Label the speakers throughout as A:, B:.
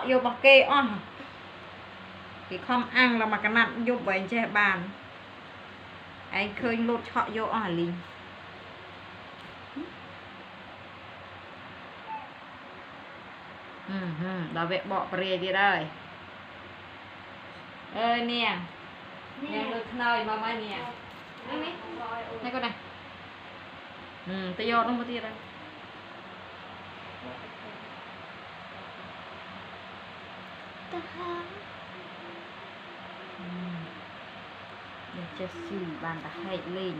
A: vô bằng kê thì không ăn là mà cái nặn vô bởi che bàn anh khơi lột họ vô liền đó vẽ bỏ bề đi rồi ơi nè nè được nơi mà mai nè này con này tôi vô nó một tí đây để cho xì bàn ta hay lên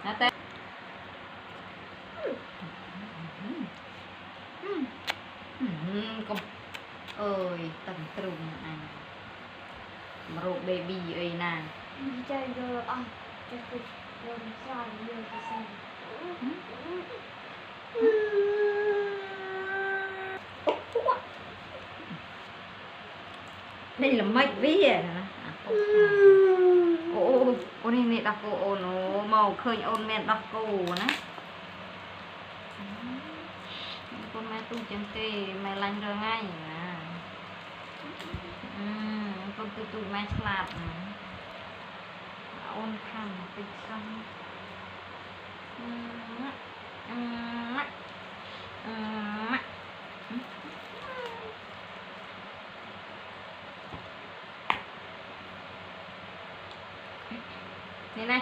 A: nó tên con ơi tầm trùng này rộ baby ấy nè
B: chơi rồi rồi sao rồi sao
A: đây là mấy ví ô này nè đọc cô nó màu khơi ôn men đọc cô nè con mẹ tu chân tê mẹ lành rồi ngay con tu mẹ slap ôn khăn tinh xanh này này